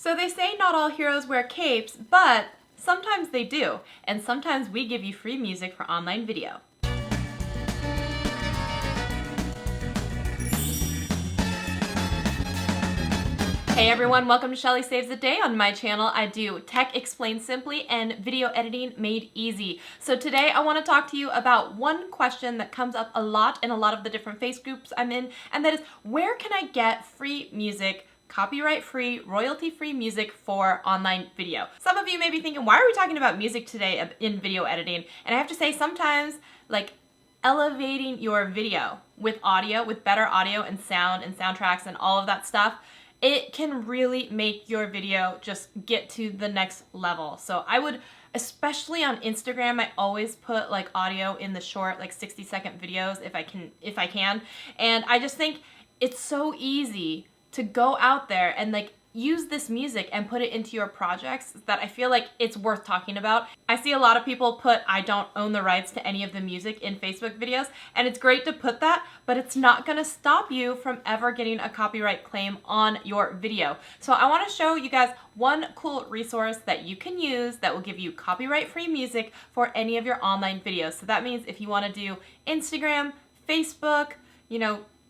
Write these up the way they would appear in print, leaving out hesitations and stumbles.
So they say not all heroes wear capes, but sometimes they do, and sometimes we give you free music for online video. Hey everyone, welcome to Shelly Saves the Day. On my channel, I do tech explained simply and video editing made easy. So today I want to talk to you about one question that comes up a lot in a lot of the different face groups I'm in, and that is, where can I get free music, copyright-free, royalty-free music for online video? Some of you may be thinking, why are we talking about music today in video editing? And I have to say, sometimes, like, elevating your video with audio, with better audio and soundtracks and all of that stuff, it can really make your video just get to the next level. So I would, especially on Instagram, I always put like audio in the short, like 60-second videos if I can. And I just think it's so easy to go out there and like use this music and put it into your projects that I feel like it's worth talking about. I see a lot of people put, I don't own the rights to any of the music in Facebook videos, and it's great to put that, but it's not gonna stop you from ever getting a copyright claim on your video. So I wanna show you guys one cool resource that you can use that will give you copyright-free music for any of your online videos. So that means if you wanna do Instagram, Facebook,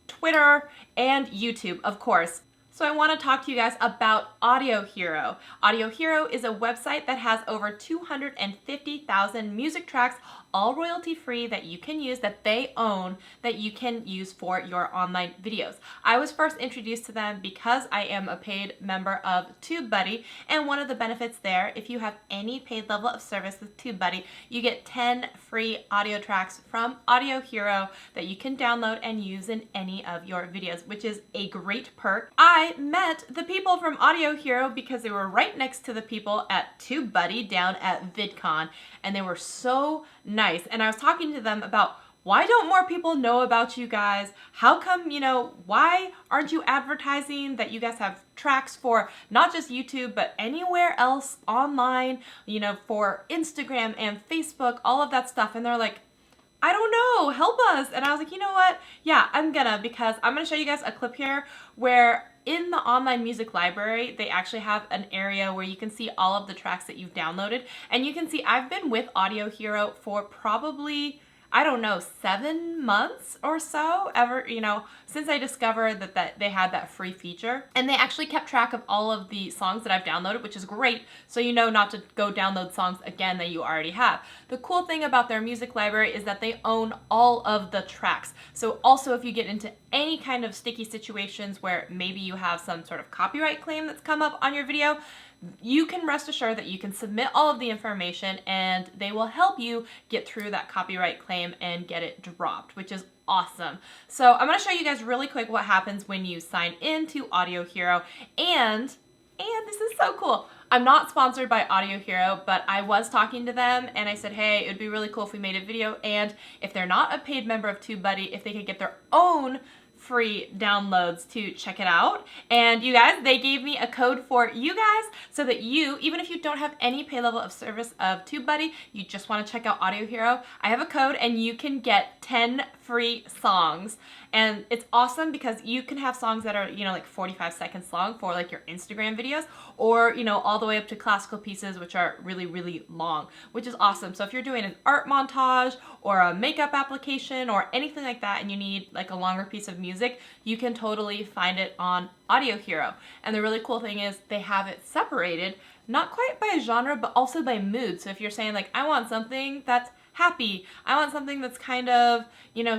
Twitter, and YouTube, of course. So I want to talk to you guys about Audio Hero. Audio Hero is a website that has over 250,000 music tracks, all royalty-free, that you can use, that they own, that you can use for your online videos. I was first introduced to them because I am a paid member of TubeBuddy, and one of the benefits there, if you have any paid level of service with TubeBuddy, you get 10 free audio tracks from Audio Hero that you can download and use in any of your videos, which is a great perk. I met the people from Audio Hero because they were right next to the people at TubeBuddy down at VidCon, and they were so nice. And I was talking to them about, why don't more people know about you guys? How come, why aren't you advertising that you guys have tracks for not just YouTube, but anywhere else online, for Instagram and Facebook, all of that stuff? And they're like, I don't know, help us. And I was like, you know what? Yeah, because I'm gonna show you guys a clip here where in the online music library, they actually have an area where you can see all of the tracks that you've downloaded. And you can see I've been with Audio Hero for probably, 7 months or so, since I discovered that they had that free feature. And they actually kept track of all of the songs that I've downloaded, which is great, so you know not to go download songs again that you already have. The cool thing about their music library is that they own all of the tracks. So also if you get into any kind of sticky situations where maybe you have some sort of copyright claim that's come up on your video, you can rest assured that you can submit all of the information and they will help you get through that copyright claim and get it dropped, which is awesome. So I'm going to show you guys really quick what happens when you sign into Audio Hero, and this is so cool. I'm not sponsored by Audio Hero, but I was talking to them and I said, hey, it would be really cool if we made a video, and if they're not a paid member of TubeBuddy, if they could get their own free downloads to check it out. And you guys, they gave me a code for you guys so that you, even if you don't have any pay level of service of TubeBuddy, you just want to check out Audio Hero, I have a code and you can get 10 free songs. And it's awesome because you can have songs that are, like 45 seconds long for like your Instagram videos, or, all the way up to classical pieces, which are really, really long, which is awesome. So if you're doing an art montage or a makeup application or anything like that, and you need like a longer piece of music, you can totally find it on Audio Hero. And the really cool thing is they have it separated, not quite by genre, but also by mood. So if you're saying like, I want something that's happy, I want something that's kind of,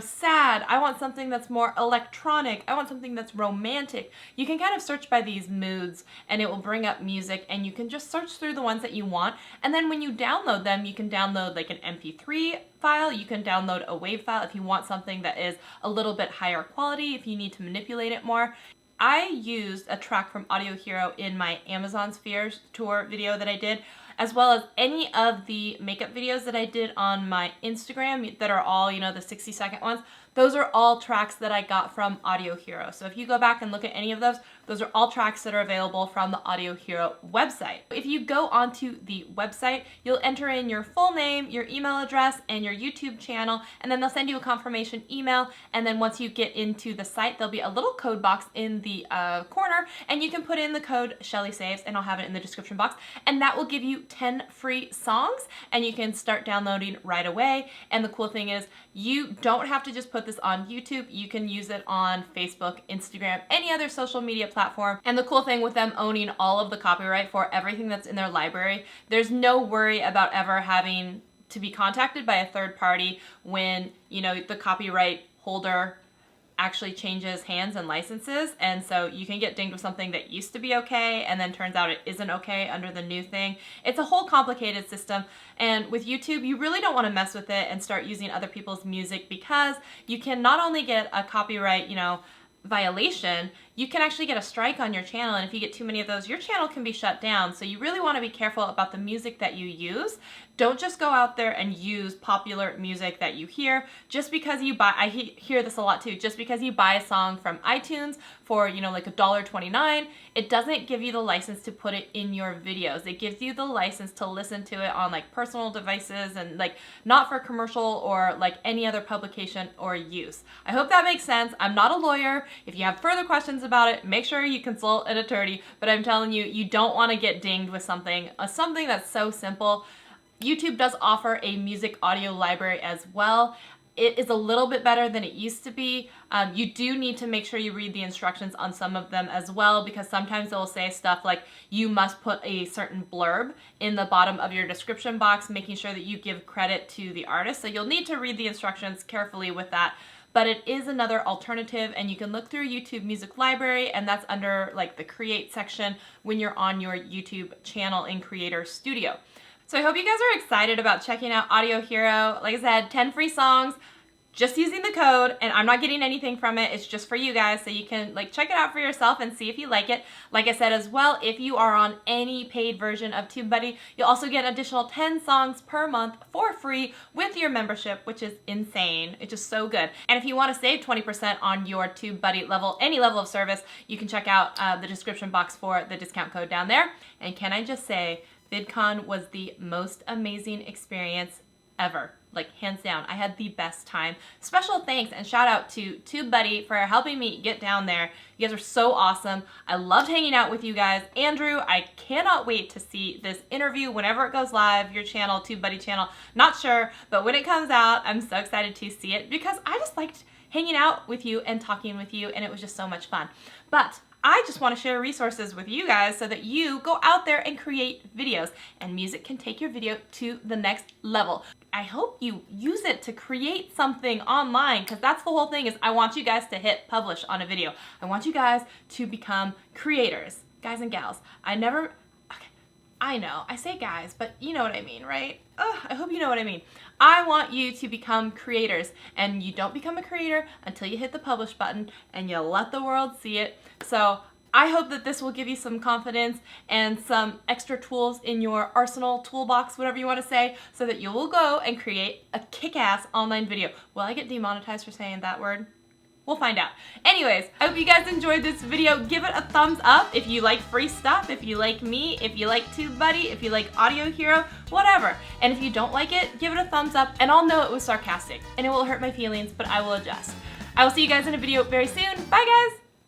sad, I want something that's more electronic, I want something that's romantic, you can kind of search by these moods and it will bring up music, and you can just search through the ones that you want. And then when you download them, you can download like an MP3 file, you can download a WAV file if you want something that is a little bit higher quality, if you need to manipulate it more. I used a track from Audio Hero in my Amazon Spheres tour video that I did, as well as any of the makeup videos that I did on my Instagram that are all, the 60-second ones. those are all tracks that I got from Audio Hero. So if you go back and look at any of those are all tracks that are available from the Audio Hero website. If you go onto the website, you'll enter in your full name, your email address, and your YouTube channel, and then they'll send you a confirmation email. And then once you get into the site, there'll be a little code box in the corner, and you can put in the code Shelly Saves, and I'll have it in the description box, and that will give you 10 free songs, and you can start downloading right away. And the cool thing is, you don't have to just put this on YouTube. You can use it on Facebook, Instagram, any other social media platform. And the cool thing with them owning all of the copyright for everything that's in their library, there's no worry about ever having to be contacted by a third party when, you know, the copyright holder actually changes hands and licenses. And so you can get dinged with something that used to be okay and then turns out it isn't okay under the new thing. It's a whole complicated system. And with YouTube, you really don't want to mess with it and start using other people's music, because you can not only get a copyright, you know, violation, you can actually get a strike on your channel, and if you get too many of those, your channel can be shut down. So you really want to be careful about the music that you use. Don't just go out there and use popular music that you hear just because you buy, I hear this a lot too, just because you buy a song from iTunes for, you know, like $1.29, it doesn't give you the license to put it in your videos. It gives you the license to listen to it on like personal devices and like not for commercial or like any other publication or use. I hope that makes sense. I'm not a lawyer. If you have further questions about it, make sure you consult an attorney, but I'm telling you, you don't want to get dinged with something that's so simple. YouTube does offer a music audio library as well. It is a little bit better than it used to be. You do need to make sure you read the instructions on some of them as well, because sometimes they'll say stuff like you must put a certain blurb in the bottom of your description box, making sure that you give credit to the artist. So you'll need to read the instructions carefully with that. But it is another alternative, and you can look through YouTube Music Library, and that's under like the Create section when you're on your YouTube channel in Creator Studio. So I hope you guys are excited about checking out Audio Hero. Like I said, 10 free songs, just using the code, and I'm not getting anything from it. It's just for you guys, so you can like check it out for yourself and see if you like it. Like I said as well, if you are on any paid version of TubeBuddy, you'll also get an additional 10 songs per month for free with your membership, which is insane. It's just so good. And if you want to save 20% on your TubeBuddy level, any level of service, you can check out the description box for the discount code down there. And can I just say, VidCon was the most amazing experience ever. Like, hands down. I had the best time. Special thanks and shout out to TubeBuddy for helping me get down there. You guys are so awesome. I loved hanging out with you guys. Andrew, I cannot wait to see this interview whenever it goes live, your channel, TubeBuddy channel. Not sure, but when it comes out, I'm so excited to see it because I just liked hanging out with you and talking with you, and it was just so much fun. But I just want to share resources with you guys so that you go out there and create videos, and music can take your video to the next level. I hope you use it to create something online, because that's the whole thing, is I want you guys to hit publish on a video. I want you guys to become creators, guys and gals. I know, I say guys, but you know what I mean, right? I hope you know what I mean. I want you to become creators, and you don't become a creator until you hit the publish button and you let the world see it. So I hope that this will give you some confidence and some extra tools in your arsenal, toolbox, whatever you want to say, so that you will go and create a kick-ass online video. Will I get demonetized for saying that word? We'll find out. Anyways, I hope you guys enjoyed this video. Give it a thumbs up if you like free stuff, if you like me, if you like TubeBuddy, if you like Audio Hero, whatever. And if you don't like it, give it a thumbs up, and I'll know it was sarcastic, and it will hurt my feelings, but I will adjust. I will see you guys in a video very soon. Bye, guys!